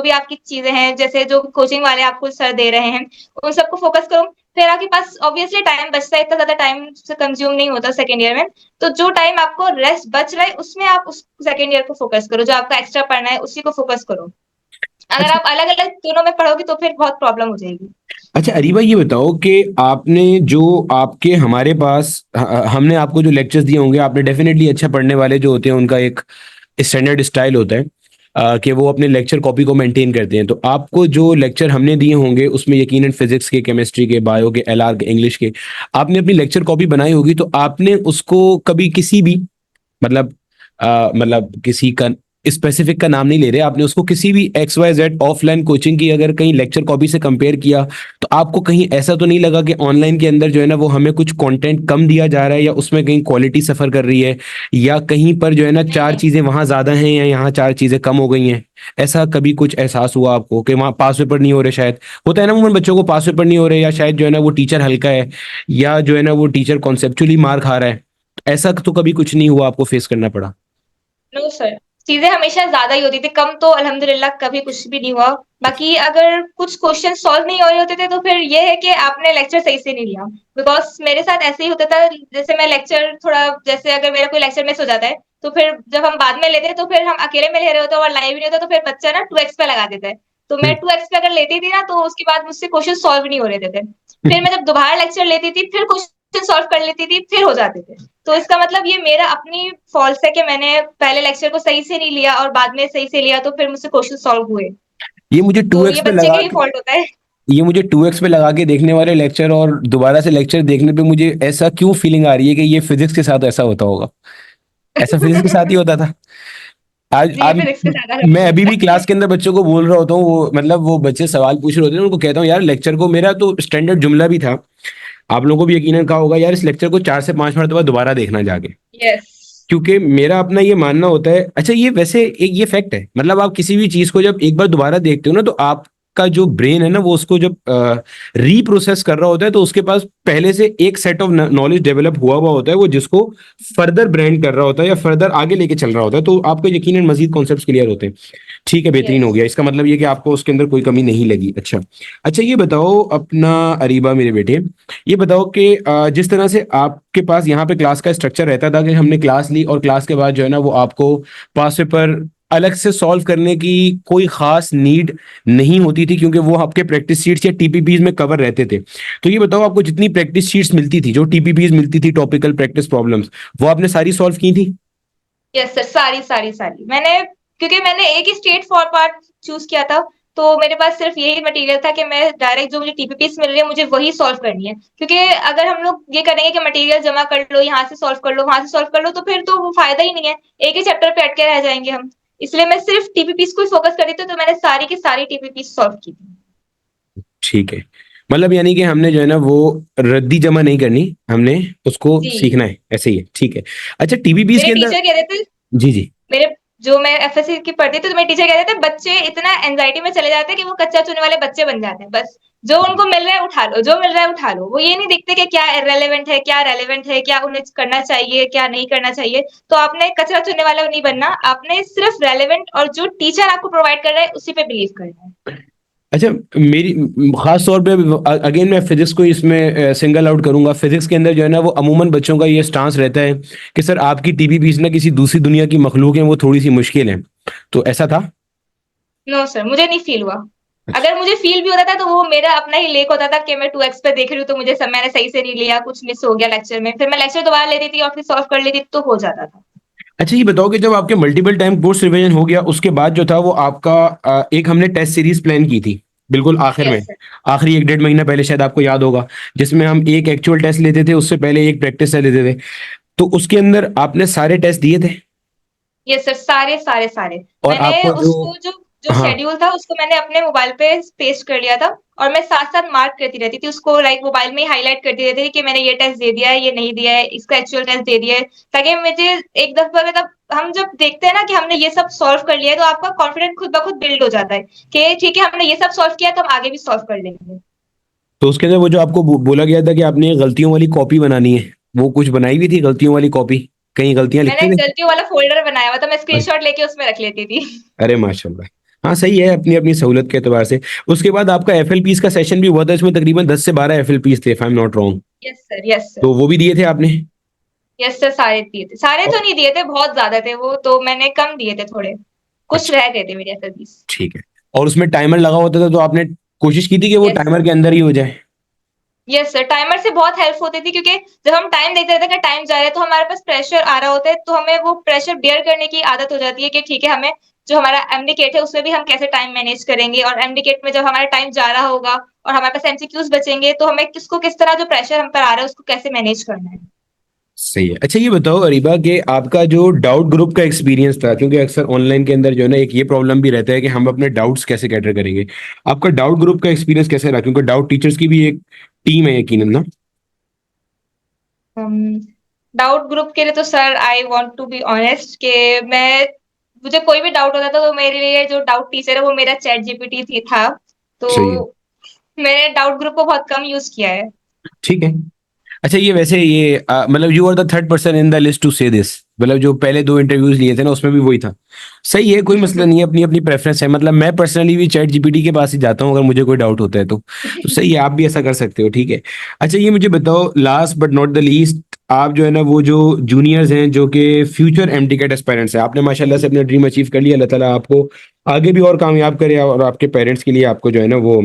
भी आपकी चीज़ें हैं, जैसे जो कोचिंग वाले आपको सर दे रहे हैं, उन सबको फ़ोकस करो। फिर आपके पास ऑब्वियसली टाइम बचता है, इतना ज़्यादा टाइम से कंज़्यूम नहीं होता सेकंड ईयर में। तो जो टाइम आपको रेस्ट बच रहा है, उसमें आप उस सेकंड ईयर को फ़ोकस करो, जो आपका एक्स्ट्रा पढ़ना है, उसी को फ़ोकस करो। अगर अच्छा। आप अलग-अलग तीनों में पढ़ोगे तो फिर बहुत प्रॉब्लम हो जाएगी। अच्छा अरीबा, ये बताओ कि आपने जो आपके हमारे पास हमने आपको जो लेक्चर्स दिए होंगे, आपने डेफिनेटली अच्छा पढ़ने वाले जो होते हैं उनका एक स्टैंडर्ड स्टाइल होता है कि वो अपने लेक्चर कॉपी को मेंटेन करते हैं। तो आपको जो लेक्चर हमने दिए होंगे उसमें यकीनन फिजिक्स के, केमिस्ट्री के, बायो के, एलआर के, इंग्लिश के, आपने अपनी लेक्चर कॉपी बनाई होगी। तो आपने उसको कभी किसी भी मतलब मतलब किसी का स्पेसिफिक का नाम नहीं ले रहे, आपने उसको किसी भी X Y Z offline coaching की अगर कहीं लेक्चर कॉपी से कंपेयर किया, तो आपको कहीं ऐसा तो नहीं लगा कि ऑनलाइन के अंदर जो है ना वो हमें कुछ कंटेंट कम दिया जा रहा है, या उसमें कहीं क्वालिटी सफर कर रही है, या कहीं पर जो है ना नहीं, चार नहीं। चीजें वहां ज्यादा हैं या यहाँ चार चीजें कम हो गई हैं? ऐसा कभी कुछ एहसास हुआ आपको कि वहाँ पास पेपर नहीं हो रहे? शायद होता है ना उन बच्चों को पास पेपर नहीं हो रहे, या शायद जो है ना वो टीचर हल्का है, या जो है ना वो टीचर कॉन्सेप्चुअली मार खा रहा है। ऐसा तो कभी कुछ नहीं हुआ, आपको फेस करना पड़ा? नो सर, चीज़ें हमेशा ज़्यादा ही होती थी, कम तो अल्हम्दुलिल्लाह कभी कुछ भी नहीं हुआ। बाकी अगर कुछ क्वेश्चन सॉल्व नहीं हो रहे होते थे, तो फिर ये है कि आपने लेक्चर सही से नहीं लिया। बिकॉज़ मेरे साथ ऐसे ही होता था, जैसे मैं लेक्चर थोड़ा जैसे अगर मेरा कोई लेक्चर मिस हो जाता है, तो फिर जब हम बाद में लेते हैं, तो फिर हम अकेले में ले रहे होते हैं और लाइव नहीं होता, तो फिर बच्चा ना 2x पे लगा देता है। तो मैं हम्म। 2x पे अगर लेती थी ना, तो उसके बाद मुझसे क्वेश्चन सॉल्व नहीं हो रहे थे। फिर मैं जब दोबारा लेक्चर लेती थी, फिर क्वेश्चन सॉल्व कर लेती थी, फिर हो जाते थे। तो इसका मतलब ये मेरा अपनी फ़ॉल्ट है कि मैंने पहले लेक्चर को सही से नहीं लिया और बाद में सही से लिया, तो फिर मुझसे क्वेश्चन सॉल्व हुए। ये मुझे तो 2x ये पे बच्चे लगा का ही के फ़ॉल्ट होता है। ये मुझे 2x पे लगा के देखने वाले लेक्चर और दोबारा से लेक्चर देखने पे मुझे ऐसा क्यों फीलिंग आ रही है कि ये फिजिक्स के साथ ऐसा होता होगा? ऐसा फिजिक्स के साथ ही होता था। आज जी, आज फिज़िक्स के साथ मैं अभी भी अल्हम्दुलिल्लाह। क्लास के अंदर बच्चों को बोल रहा होता हूँ, वो मतलब वो बच्चे सवाल पूछ रहे होते हैं, उनको कहता हूँ यार लेक्चर को, मेरा तो स्टैंडर्ड जुमला भी था, आप लोगों को भी यकीनन कहा होगा, यार इस लेक्चर को 4 से 5 मरतबा दोबारा देखना जाके। यस, क्योंकि मेरा अपना ये मानना होता है। अच्छा, ये वैसे एक ये फैक्ट है, मतलब आप किसी भी चीज को जब एक बार दोबारा देखते हो ना, तो आपका जो ब्रेन है ना वो उसको जब रीप्रोसेस कर रहा होता है, तो उसके पास पहले से एक सेट ऑफ नॉलेज डेवलप हुआ हुआ होता है, वो जिसको फर्दर ब्रांड कर रहा होता है या फर्दर आगे लेके चल रहा होता है, तो आपको यकीनन मजीद कॉन्सेप्ट्स क्लियर होते हैं। ठीक है, बेहतरीन हो यस। गया, इसका मतलब ये कि आपको उसके अंदर कोई कमी नहीं लगी। अच्छा। अच्छा, ये बताओ अपना अरीबा मेरे बेटे, ये बताओ कि जिस तरह से आपके पास यहाँ पे क्लास का स्ट्रक्चर रहता था कि हमने क्लास ली और क्लास के बाद जो है ना वो आपको पास पेपर अलग से सॉल्व करने की कोई खास नीड नहीं होती थी, क्योंकि वो आपके प्रैक्टिस शीट्स या टीपीपीज में कवर रहते थे। तो ये बताओ, आपको जितनी प्रैक्टिस शीट्स मिलती थी, जो टीपीपीज मिलती थी, टॉपिकल प्रैक्टिस प्रॉब्लम्स, वो आपने सारी सॉल्व की थी? यस सर, सारी। क्योंकि मैंने एक ही स्ट्रेट फॉरवर्ड चूज़ किया था, तो मेरे पास सिर्फ़ यही मटेरियल था कि मैं डायरेक्ट जो मुझे टीपीपीज़ मिल रही है, मुझे वही सॉल्व करनी है। क्योंकि अगर हम लोग ये करेंगे कि मटेरियल जमा कर लो, यहाँ से सॉल्व कर लो, वहाँ से सॉल्व कर लो, तो फिर तो वो फ़ायदा ही नहीं है। एक ही चैप्टर पे अटके रह जाएँगे हम। इसलिए मैं सिर्फ़ टीपीपीज़ को ही फ़ोकस कर रही थी, तो मैंने सारी की सारी टीपीपीज़ सॉल्व की थी। ठीक है, मतलब यानी कि हमने जो है ना वो रद्दी जमा नहीं करनी, हमने उसको जी, सीखना है, ऐसे ही है। ठीक है। अच्छा, टीपीपीज मेरे के अंदर। टीचर कहते थे जी जी। मेरे जो मैं एफएससी की पढ़ती थी, तो मेरे टीचर कहते थे बच्चे इतना एंग्जायटी में चले जाते हैं कि वो कच्चा चूने वाले बच्चे बन जाते हैं। बस जो उनको मिल रहा है उठा लो, जो मिल रहा है उठा लो। वो ये नहीं देखते कि क्या इर्रेलेवेंट है, क्या रेलेवेंट है, क्या उन्हें करना चाहिए, क्या नहीं करना चाहिए। तो आपने कचरा चुनने वाला नहीं बनना, आपने सिर्फ रेलेवेंट और जो टीचर आपको प्रोवाइड कर रहा है उसी पे बिलीव करना है। अच्छा, मेरी खास तौर पे अगेन मैं फिजिक्स को इसमें सिंगल आउट करूंगा। फिजिक्स के अंदर जो है ना वो अमूमन बच्चों का ये स्टांस रहता है कि सर आपकी टीपीपीज ना किसी दूसरी दुनिया की मखलूक है, वो थोड़ी सी मुश्किल है। तो ऐसा था? नो सर, मुझे नहीं फील हुआ। अच्छा। अगर मुझे फील भी होता था तो वो मेरा अपना ही लेक होता था कि मैं 2x पे देख रही हूँ तो मुझे मैंने सही से नहीं लिया, कुछ मिस हो गया लेक्चर में। फिर मैं लेक्चर दोबारा लेती थी और फिर सॉल्व कर लेती तो हो जाता था। अच्छा, ये बताओ कि जब आपके मल्टीपल टाइम कोर्स रिवीजन हो गया, उसके बाद जो था वो आपका एक हमने टेस्ट सीरीज प्लान की थी बिल्कुल आखिर यस में, सर। आखिरी 1 1.5 महीना पहले, शायद आपको याद होगा, जिसमें हम एक एक्चुअल टेस्ट लेते थे, उससे पहले एक प्रैक्टिस टेस्ट लेते थे। तो उसके अंदर आपने सारे टेस्ट दिए थे? यस सर, सारे, सारे, सारे। और मैंने आपको जो उसको जो जो हाँ शेड्यूल था उसको मैंने अपने मोबाइल पे पेस्ट कर लिया था और मैं साथ-साथ मार्क करती रहती थी उसको लाइक मोबाइल में ही हाइलाइट करती रहती थी कि मैंने ये टेस्ट दे दिया है, ये नहीं दिया है, इसका एक्चुअल टेस्ट दे दिया है। ताकि मुझे एक दफ़ा मतलब हम जब देखते हैं ना कि हमने ये सब सॉल्व कर लिया है, तो आपका कॉन्फिडेंस खुद ब खुद बिल्ड हो जाता है कि ठीक है, हमने ये सब सॉल्व किया, तो हम आगे भी सॉल्व कर लेंगे। तो उसके अंदर वो जो आपको बोला गया था कि आपने गलतियों वाली कॉपी बनानी है, वो कुछ बनाई हुई थी गलतियों वाली कॉपी? कहीं गलतियां मैंने लिखते थे? गलतियों वाला फ़ोल्डर बनाया हुआ था, मैं अरे स्क्रीनशॉट लेके उसमें रख लेती थी। अरे माशाल्लाह। हाँ सही है, अपनी अपनी सहूलत के एतबार से। उसके बाद आपका एफएलपीज का सेशन भी हुआ था, इसमें तकरीबन 10 से 12 एफएलपीज थे, if I am not wrong. Yes sir, yes sir. तो वो भी दिए थे आपने? यस सर, सारे दिए थे। सारे तो और- नहीं दिए थे, बहुत ज़्यादा थे वो, तो मैंने कम दिए थे थोड़े। कुछ अच्छा, रह गए थे मेरे एसएलपीज़। ठीक है। और उसमें टाइमर लगा होता था, तो आपने कोशिश की थी कि वो यस टाइमर सर। के अंदर ही हो जाए? यस सर, टाइमर से बहुत हेल्प होती थी क्योंकि जब हम टाइम देखते रहते हैं कि टाइम जा रहा है, तो हमारे पास प्रेशर आ रहा होता है, तो हमें वो प्रेशर बेयर करने की आदत हो जाती है कि ठीक है, हमें जो हमारा एमडीकेट है, उसमें भी हम कैसे टाइम मैनेज करेंगे और एमडीकेट में जब हमारा टाइम जा रहा होगा और हमारे पास एमसीक्यूज़ बचेंगे, तो हमें किसको किस तरह जो प्रेशर हम पर आ रहा है, उसको कैसे मैनेज करना है। सही है। अच्छा ये बताओ अरीबा कि आपका जो डाउट ग्रुप का एक्सपीरियंस था, क्योंकि अक्सर ऑनलाइन के अंदर जो है ना एक ये प्रॉब्लम भी रहता है कि हम अपने डाउट्स कैसे कैटर करेंगे। आपका डाउट ग्रुप का एक्सपीरियंस कैसे रहा, क्योंकि डाउट टीचर्स की भी एक टीम है यकीनन ना? उम, डाउट ग्रुप के लिए तो sir I want to be honest कि मैं मुझे कोई भी डाउट होता था तो मेरे लिए जो डाउट टीचर है वो मेरा चैट जीपीटी थी था। तो सही है। मैंने डाउट ग्रुप को बहुत कम यूज़ किया है। ठीक है। अच्छा ये वैसे ये मतलब you are the third person in the list to say this, मतलब जो पहले दो इंटरव्यूज लिए थे ना उसमें भी वही था। सही है, कोई मसला नहीं है, अपनी अपनी प्रेफरेंस है। मतलब मैं पर्सनली भी चैट जीपीटी के पास ही जाता हूँ अगर मुझे कोई डाउट होता है तो सही है, आप भी ऐसा कर सकते हो, ठीक है। अच्छा ये मुझे बताओ, last but not the least, आप जो है ना वो जो जूनियर्स हैं जो कि फ्यूचर एमटीकेट एस्पायरेंट्स हैं, आपने माशाल्लाह से अपना ड्रीम अचीव कर लिया, अल्लाह ताला आपको आगे भी और कामयाब करे और आपके पेरेंट्स के लिए आपको जो है ना वो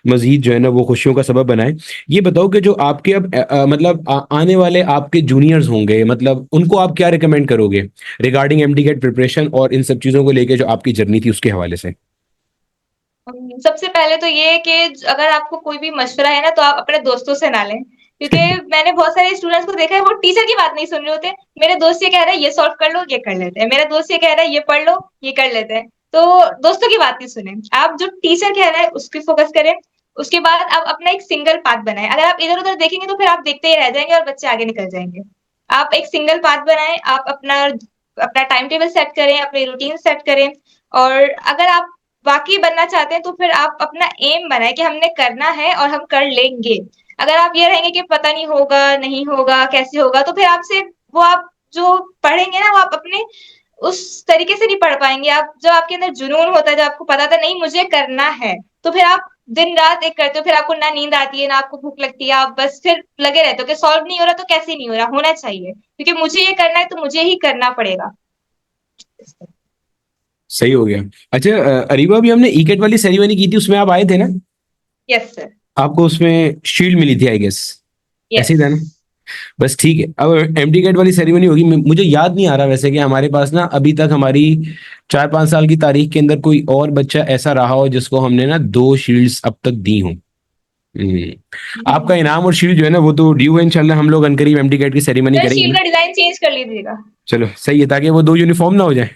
मजीद जो है ना वो खुशियों का सबब बनाए। ये बताओ कि जो आपके अब मतलब आने वाले आपके जूनियर्स होंगे, मतलब उनको आप क्या रिकमेंड करोगे रिगार्डिंग एमटीकेट प्रिपरेशन और इन सब चीज़ों को लेके जो आपकी जर्नी थी उसके हवाले से? सबसे पहले तो ये है कि अगर आपको कोई भी मशवरा है ना तो आप अपने दोस्तों से ना लें। क्योंकि मैंने बहुत सारे स्टूडेंट्स को देखा है वो टीचर की बात नहीं सुन रहे होते। मेरे दोस्त ये कह रहा है ये सॉल्व कर लो, ये कर लेते हैं। मेरा दोस्त ये कह रहा है ये पढ़ लो, ये कर लेते हैं। तो दोस्तों की बात नहीं सुनें। आप जो टीचर कह रहा है उस पे फ़ोकस करें। उसके बाद आप अपना एक सिंगल पाथ बनाएँ। अगर आप इधर-उधर देखेंगे तो फिर आप देखते ही रह जाएँगे और बच्चे आगे निकल जाएँगे। आप एक सिंगल पाथ बनाएँ, आप अपना अपना टाइम टेबल सेट करें, अपनी रूटीन सेट करें और अगर आप वाक़ई बनना चाहते हैं तो फिर आप अपना एम बनाएँ कि हमने करना है और हम कर लेंगे। अगर आप ये रहेंगे कि पता नहीं होगा, नहीं होगा, कैसे होगा तो फिर आपसे वो आप जो पढ़ेंगे ना वो आप अपने उस तरीके से नहीं पढ़ पाएँगे। आप जो आपके अंदर जुनून होता है, जो आपको पता था नहीं मुझे करना है, तो फिर आप दिन-रात एक करते हो, फिर आपको ना नींद आती है, ना आपको भूख लगती है, आप बस फिर लगे रहते हो कि सॉल्व नहीं हो रहा तो कैसे नहीं हो रहा, होना चाहिए। क्योंकि मुझे ये करना है तो मुझे ही करना पड़ेगा। सही हो गया। अच्छा अरीबा, भी हमने ईकेट वाली सेरेमनी की थी, उसमें आप आए थे ना? यस सर, आपको उसमें शील्ड मिली थी आई गेस, ऐसे ही यस। था ना? बस ठीक है। अब एमडी कैट वाली सेरेमनी होगी, मुझे याद नहीं आ रहा वैसे कि हमारे पास ना अभी तक हमारी 4-5 साल की तारीख के अंदर कोई और बच्चा ऐसा रहा हो जिसको हमने ना 2 शील्ड्स अब तक दी हों। आपका इनाम और शील्ड जो है ना वो तो ड्यू है, इंशाल्लाह हम लोग अनकरीब एमडी कैट की सेरेमनी सर करेंगे शीट ना। का डिज़ाइन चेंज कर लीजिएगा। चलो सही है, ताकि वो दो यूनिफॉर्म ना हो जाए।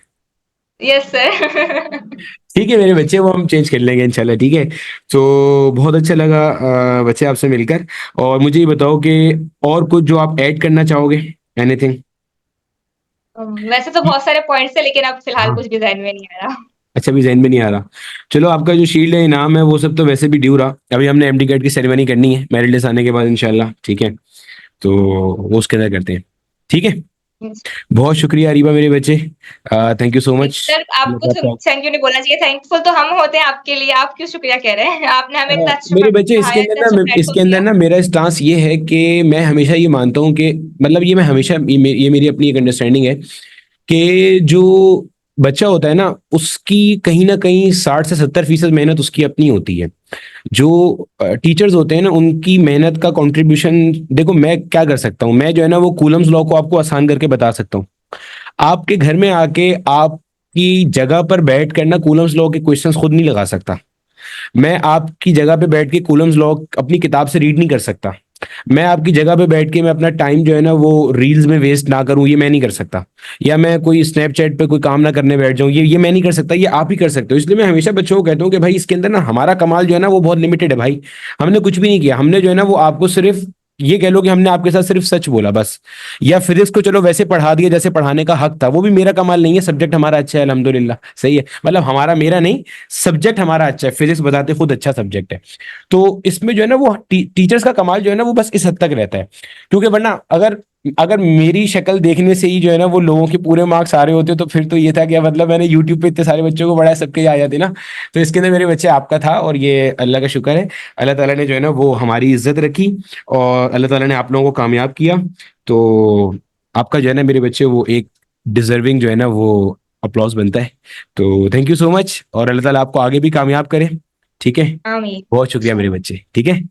Yes sir. ठीक है मेरे बच्चे, वो हम चेंज कर लेंगे इंशाल्लाह, ठीक है। तो बहुत अच्छा लगा बच्चे आपसे मिलकर। और मुझे ये बताओ कि और कुछ जो आप ऐड करना चाहोगे, एनीथिंग? वैसे तो बहुत सारे पॉइंट्स हैं लेकिन अब फिलहाल हाँ। कुछ भी ज़हन में नहीं आ रहा। अच्छा अभी जहन में नहीं आ रहा। चलो आपका जो शील्ड है, इनाम है, वो सब तो वैसे भी ड्यू रहा। अभी हमने एमडी कैट की सेरेमनी करनी है मेरिट लिस्ट आने के बाद इंशाल्लाह, ठीक है। तो वो उसके अंदर करते हैं, ठीक है। बहुत शुक्रिया अरीबा मेरे बच्चे, thank you so much. Sir आपको तो थैंक यू नहीं बोलना चाहिए, थैंकफुल तो हम होते हैं आपके लिए, आप क्यों शुक्रिया कह रहे हैं? आपने हमें इतना अच्छा मेरे बच्चे इसके पढ़ाया, अंदर इतना अच्छा ना, इसके प्लेटफ़ॉर्म अंदर दिया। ना मेरा स्टांस ये है कि मैं हमेशा ये मानता हूँ कि मतलब ये मैं हमेशा ये मेरी अपनी एक अंडरस्टैंडिंग है कि जो बच्चा होता है ना उसकी कहीं ना कहीं 60 से 70% मेहनत उसकी अपनी होती है। जो टीचर्स होते हैं ना उनकी मेहनत का कंट्रीब्यूशन, देखो मैं क्या कर सकता हूँ, मैं जो है ना वो कूलम्स लॉ को आपको आसान करके बता सकता हूँ। आपके घर में आके आपकी जगह पर बैठ कर ना कूलम्स लॉ के क्वेश्चंस खुद नहीं लगा सकता। मैं आपकी जगह पे बैठ के कूलम्स लॉ अपनी किताब से रीड नहीं कर सकता। मैं आपकी जगह पे बैठ के मैं अपना टाइम जो है ना वो रील्स में वेस्ट ना करूं, ये मैं नहीं कर सकता। या मैं कोई स्नैपचैट पे कोई काम ना करने बैठ जाऊं, ये मैं नहीं कर सकता, ये आप ही कर सकते हो। इसलिए मैं हमेशा बच्चों को कहता हूं कि भाई इसके अंदर ना हमारा कमाल जो है ना वो बहुत लिमिटेड है भाई। हमने कुछ भी नहीं किया, हमने जो है ना वो आपको सिर्फ ये कह लो कि हमने आपके साथ सिर्फ सच बोला बस। या फिजिक्स को चलो वैसे पढ़ा दिया जैसे पढ़ाने का हक था, वो भी मेरा कमाल नहीं है, सब्जेक्ट हमारा अच्छा है अल्हम्दुलिल्लाह, सही है, मतलब हमारा, मेरा नहीं, सब्जेक्ट हमारा अच्छा है, फिजिक्स बताते खुद अच्छा सब्जेक्ट है। तो इसमें जो है ना वो टीचर्स का कमाल जो है ना वो बस इस हद तक रहता है। क्योंकि वरना अगर अगर मेरी शक्ल देखने से ही जो है ना वो लोगों के पूरे मार्क्स आ रहे होते तो फिर तो ये था कि मतलब मैंने यूट्यूब पे इतने सारे बच्चों को पढ़ाया, सबके आ जाते ना। तो इसके अंदर मेरे बच्चे आपका था, और ये अल्लाह का शुक्र है, अल्लाह ताला ने जो है ना वो हमारी इज्जत रखी, और अल्लाह ताला ने आप लोगों को कामयाब किया। तो आपका जो है ना मेरे बच्चे वो एक डिजर्विंग जो है ना वो अप्लॉज बनता है। तो थैंक यू सो मच, और अल्लाह ताला आपको आगे भी कामयाब करे। ठीक है, आमीन। बहुत शुक्रिया मेरे बच्चे, ठीक है।